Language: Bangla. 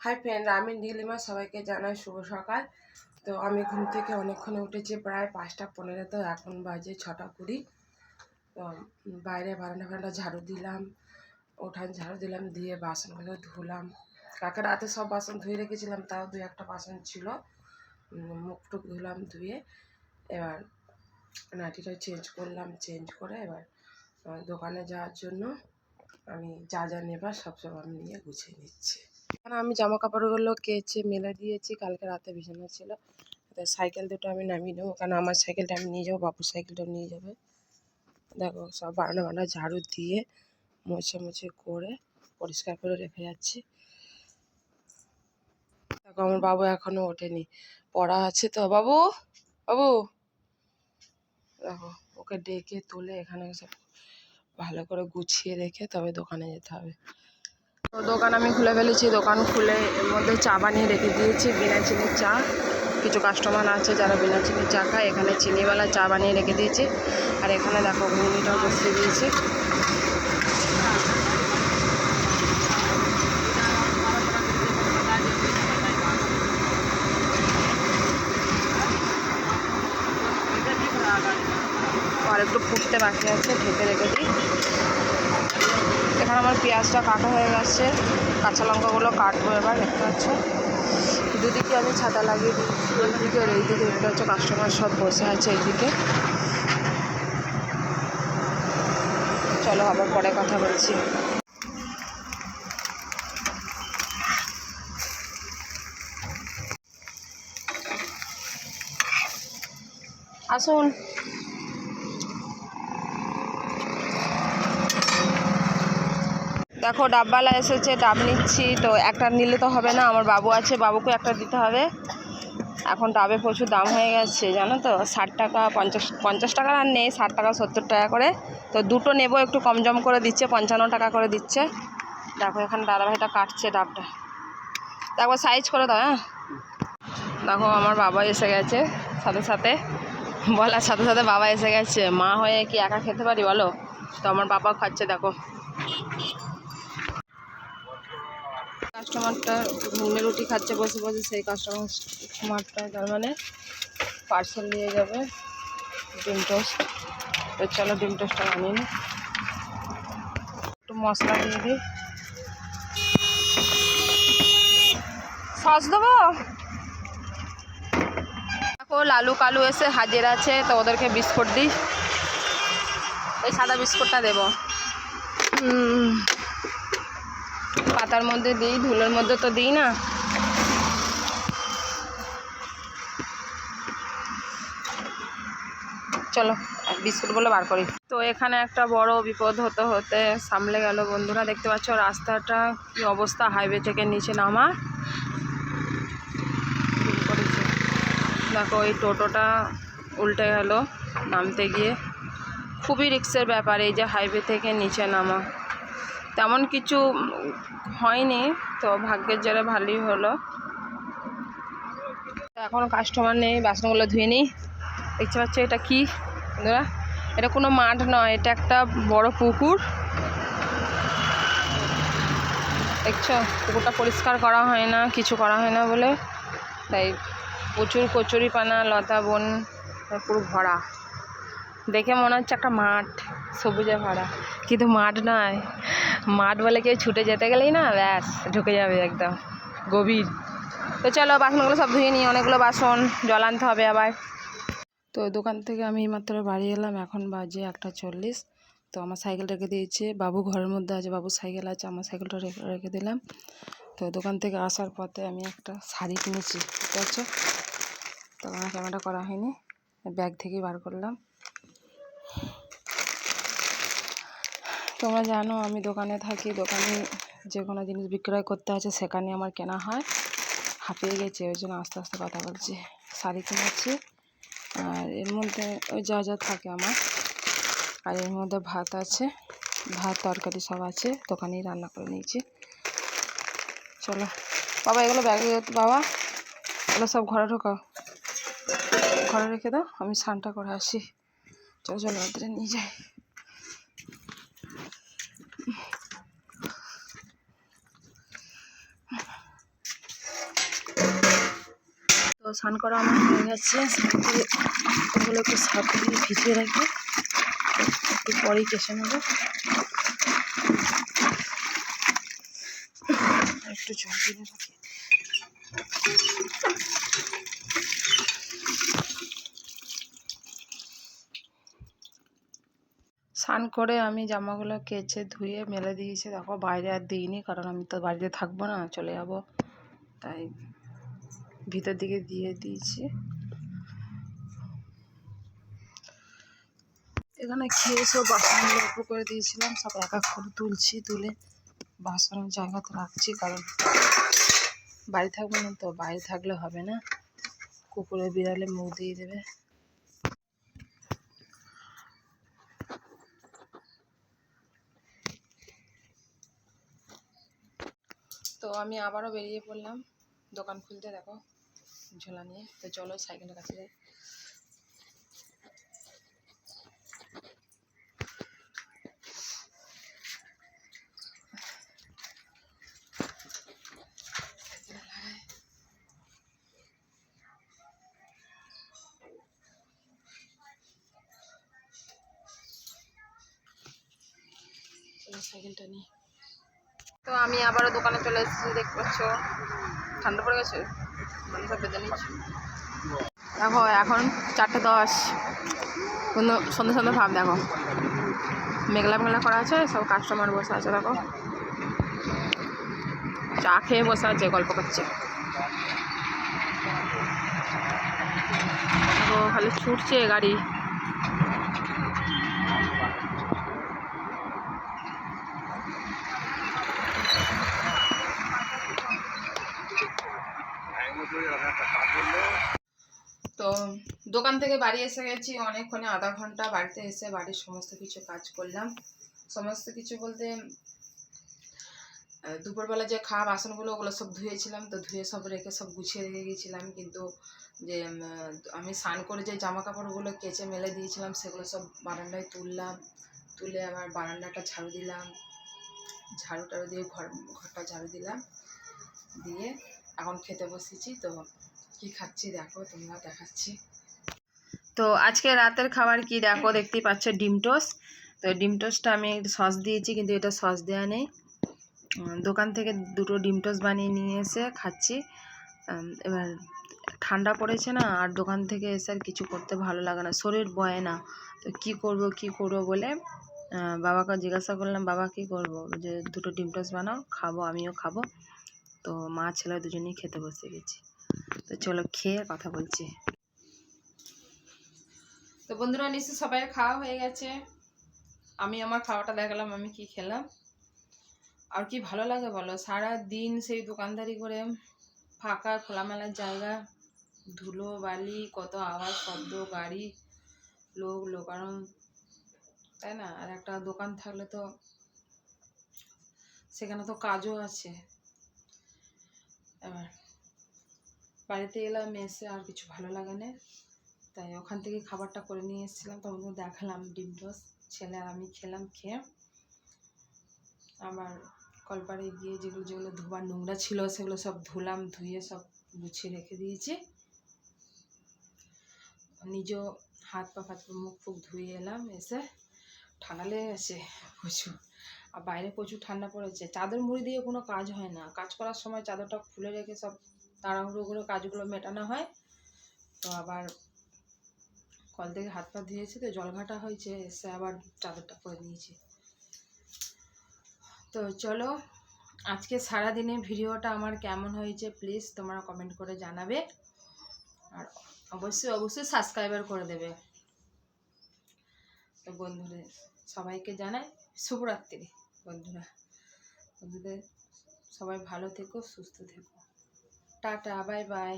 হাই ফ্রেন্ড, আমি নীলিমা। সবাইকে জানাই শুভ সকাল। তো আমি ঘুম থেকে অনেকক্ষণে উঠেছি, প্রায় 5টা 15। তো এখন বাজে 6টা 20। তো বাইরে বারান্দা ঝাড়ু দিলাম, উঠান ঝাড়ু দিলাম, দিয়ে বাসনগুলো ধুলাম। কালকে রাতে সব বাসন ধুয়ে রেখেছিলাম, তাও 2-1টা বাসন ছিল। মুখ টুক ধুলাম, ধুয়ে এবার নাইটিটা চেঞ্জ করলাম। চেঞ্জ করে এবার দোকানে যাওয়ার জন্য আমি যা যা নেবার সব আমি নিয়ে গুছিয়ে নিচ্ছি। এখন আমি জামা কাপড়গুলো কেচে মেলে দিয়েছি। কালকে রাতে বিছানা ছিল, সাইকেল দুটো আমি নামিয়ে নেবো, কারণ আমার সাইকেলটা আমি নিয়ে যাবো, বাবুর সাইকেলটাও নিয়ে যাবে। দেখো সব বারান্দা ঝাড়ু দিয়ে মুছে করে পরিষ্কার করে রেখে যাচ্ছি। দেখো আমার বাবু এখনো ওঠেনি, পড়া আছে তো। বাবু বাবু দেখো, ওকে ডেকে তুলে এখানে সব ভালো করে গুছিয়ে রেখে তবে দোকানে যেতে হবে। তো দোকান আমি খুলে ফেলেছি। দোকান খুলে এর মধ্যে চা বানিয়ে রেখে দিয়েছি, বিনা চিনির চা। কিছু কাস্টমার আছে যারা বিনা চিনির চা খায়, এখানে চিনিওয়ালা চা বানিয়ে রেখে দিয়েছি। আর এখানে দেখো ঘুগনিটাও বসিয়ে দিয়েছি। আর একটু ফুটতে বাকি আছে, ঢেকে রেখে দিই। এখানে আমার পেঁয়াজটা কাটা হয়ে গেছে, কাঁচা লঙ্কাগুলো কাটবো এবার। দেখতে পাচ্ছ দুদিকে আমি ছাতা লাগিয়ে দিচ্ছি, ওইদিকে আর এইদিকে। দেখতে পাচ্ছ কাস্টমার সব বসে আছে এইদিকে। চলো আবার পরে কথা বলছি। আসুন। দেখো ডাবওয়ালা এসেছে, ডাব নিচ্ছি। তো একটা নিলে তো হবে না, আমার বাবু আছে, বাবুকে একটা দিতে হবে। এখন ডাবে প্রচুর দাম হয়ে গেছে জানো তো, 60 টাকা 50 টাকা আর নেই, 60 টাকা 70 টাকা করে। তো দুটো নেবো, একটু কম জম করে দিচ্ছে, 55 টাকা করে দিচ্ছে। দেখো এখানে দাদাভাইটা কাটছে ডাবটা, দেখো সাইজ করে দাও। হ্যাঁ দেখো আমার বাবা এসে গেছে, সাথে সাথে বলার সাথে সাথে বাবা এসে গেছে। মা হয়ে কি একা খেতে পারি বলো? তো আমার বাবা খাচ্ছে। দেখো কাস্টমারটা ঘুগনি রুটি খাচ্ছে বসে বসে, সেই কাস্টমারটা তার মানে পার্সেল নিয়ে যাবে ডিম টোস্ট। তো চলো ডিম টোস্টটা বানিয়ে নিই। একটু মশলা দিয়ে দিই, সস দেবো। দেখো লালু কালু এসে হাজির আছে, তো ওদেরকে বিস্কুট দিই। ওই সাদা বিস্কুটটা দেবো, পাতার মধ্যে দিই, ধুলোর মধ্যে তো দিই না। চলো বিস্কুটগুলো বার করি। তো এখানে একটা বড় বিপদ হতে হতে সামলে গেল বন্ধুরা। দেখতে পাচ্ছ রাস্তাটা কি অবস্থা, হাইওয়ে থেকে নিচে নামা। দেখো এই টোটোটা উল্টে গেল নামতে গিয়ে। খুবই রিস্কের ব্যাপার এই যে হাইওয়ে থেকে নিচে নামা। তেমন কিছু হয়নি, তো ভাগ্যের জোরে ভালোই হলো। এখন কাস্টমার নেই, বাসনগুলো ধুয়ে নিই। দেখতে পাচ্ছ এটা কি বন্ধুরা? এটা কোনো মাঠ নয়, এটা একটা বড় পুকুর। দেখছো পুকুরটা পরিষ্কার করা হয় না, কিছু করা হয় না বলে, তাই প্রচুর কচুরিপানা লতা বন পুরো ভরা। দেখে মনে হচ্ছে একটা মাঠ, সবুজে ভরা, কিন্তু মাঠ নয়। মাঠ বলে কেউ ছুটে যেতে গেলেই না ব্যাস ঢুকে যাবে একদম গভীর। তো চলো বাসনগুলো সব ধুয়ে নিই, অনেকগুলো বাসন, জল আনতে হবে আবার। তো দোকান থেকে আমি মাত্র বাড়ি এলাম, এখন বাজে 1:40। তো আমার সাইকেল রেখে দিয়েছে, বাবু ঘরের মধ্যে আছে, বাবুর সাইকেল আছে, আমার সাইকেলটা রেখে দিলাম। তো দোকান থেকে আসার পথে আমি একটা শাড়ি কিনেছি, ঠিক আছে? তো আমার ক্যামেরা করা হয়নি, ব্যাগ থেকেই বার করলাম। তোমরা জানো আমি দোকানে থাকি, দোকানে যে কোনো জিনিস বিক্রয় করতে আছে সেখানে আমার কেনা হয়। হাঁপিয়ে গেছে, ওই জন্য আস্তে আস্তে কথা বলছি। শাড়ি কিনেছি, আর এর মধ্যে ওই যা যা থাকে আমার। আর এর মধ্যে ভাত আছে, ভাত তরকারি সব আছে, দোকানেই রান্না করে নিয়েছি। চলো বাবা এগুলো ব্যাগে, বাবা এগুলো সব ঘরে ঢোকাও, ঘরে রেখে দাও, আমি স্নানটা করে আসি। চলো চলো ওদের নিয়ে যাই। স্নান করা আমার হয়ে গেছে। স্নান করে ওগুলো একটু সাফ দিয়ে ভিজিয়ে রাখবো, একটু পরেই কেসে নেবো। একটু জল দিয়ে রাখি। স্নান করে আমি জামাগুলো কেচে ধুয়ে মেলে দিয়েছি। দেখো বাইরে আর দিইনি, কারণ আমি তো বাড়িতে থাকবো না, চলে যাব, তাই ভিতর দিকে দিয়ে দিয়েছি। এখানে খেয়ে সব বাসনগুলো উপর করে দিয়েছিলাম, সব এক এক করে তুলছি, তুলে বাসনের জায়গাতে রাখছি, কারণ বাড়ি থাকবো না তো, বাইরে থাকলে হবে না, কুকুরে বিড়ালে মুখ দিয়ে দেবে। তো আমি আবারও বেরিয়ে পড়লাম দোকান খুলতে, দেখো ঝোলা নিয়ে। তো চলো সাইকেলের কাছে যাই। সাইকেলটা নিয়ে তো আমি আবারও দোকানে চলে এসেছি, দেখতে পাচ্ছ ঠান্ডা পড়ে গেছে, মানে সব বেঁধে নিচ্ছি। দেখো এখন 4:10, কোনো সন্ধ্যে সন্ধ্যে ভাব। দেখো মেঘলা মেঘলা করা আছে, সব কাস্টমার বসে আছে, দেখো চা খেয়ে বসে আছে, গল্প করছে। তো খালি ছুটছে গাড়ি। তো দোকান থেকে বাড়ি এসে গেছি অনেকক্ষণে, আধা ঘন্টা। বাড়িতে এসে বাড়ির সমস্ত কিছু কাজ করলাম। সমস্ত কিছু বলতে দুপুরবেলা যে খাওয়া বাসনগুলো ওগুলো সব ধুয়েছিলাম, তো ধুয়ে সব রেখে সব গুছিয়ে রেখে গিয়েছিলাম। কিন্তু যে আমি স্নান করে যে জামা কাপড়গুলো কেচে মেলে দিয়েছিলাম সেগুলো সব বারান্দায় তুললাম, তুলে আবার বারান্দাটা ঝাড়ু দিলাম, ঝাড়ু টাড়ু দিয়ে ঘরটা ঝাড়ু দিলাম, দিয়ে এখন খেতে বসেছি। তো কি খাচ্ছি দেখো, তোমরা দেখাচ্ছি। তো আজকে রাতের খাবার কি দেখো, দেখতেই পাচ্ছ ডিম টোস্ট। তো ডিম টোস্টটা আমি সস দিয়েছি, কিন্তু এটা সস দেওয়া নেই। দোকান থেকে দুটো ডিম টোস্ট বানিয়ে নিয়ে এসে খাচ্ছি। এবার ঠান্ডা পড়েছে না, আর দোকান থেকে এসে আর কিছু করতে ভালো লাগে না, শরীর বয় না। তো কি করব বলে বাবাকে জিজ্ঞাসা করলাম, বাবা কি করব, যে দুটো ডিম টোস্ট বানাও, খাবো, আমিও খাবো। তো মা ছেলে দুজনেই খেতে বসে গেছি। তো চলো খেয়ে কথা বলছি। তো বন্ধুরা নিশ্চয়ই সবাই খাওয়া হয়ে গেছে, আমি আমার খাওয়াটা দেখালাম আমি কি খেলাম। আর কি ভালো লাগে বলো, সারা দিন সেই দোকানদারি করে, ফাঁকা খোলামেলার জায়গা, ধুলো বালি, কত আওয়াজ শব্দ, গাড়ি, লোক লোকারণ, তাই না? আর একটা দোকান থাকলে তো সেখানে তো কাজও আছে। এবার বাড়িতে এলাম, এসে আর কিছু ভালো লাগে না, তাই ওখান থেকে খাবারটা করে নিয়ে এসেছিলাম, তোমাদের দেখালাম ডিম টোস্ট। ছেলে আর আমি খেলাম, খেয়ে আবার কলপাড়ে গিয়ে যেগুলো ধোবার নোংরা ছিল সেগুলো সব ধুলাম, ধুয়ে সব গুছিয়ে রেখে দিয়েছি। নিজেও হাত পা মুখ ফুক ধুয়ে এলাম, এসে ঠান্ডা লেগে গেছে প্রচুর, আর বাইরে প্রচুর ঠান্ডা পড়েছে। চাদর মুড়ি দিয়ে কোনো কাজ হয় না, কাজ করার সময় চাদরটা খুলে রেখে সব তাড়াহুড়ো করে কাজগুলো মেটানো হয়। তো আবার কল থেকে হাত পা ধুয়েছি, তো জল ঘাটা হয়েছে, এসে আবার চাদরটা পরে নিয়েছি। তো চলো আজকে সারাদিনে ভিডিওটা আমার কেমন হয়েছে প্লিজ তোমরা কমেন্ট করে জানাবে, আর অবশ্যই সাবস্ক্রাইবার করে দেবে। তো বন্ধুদের সবাইকে জানাই শুভরাত্রি। বন্ধুদের সবাই ভালো থেকো, সুস্থ থেকো, টাটা, বাই বাই।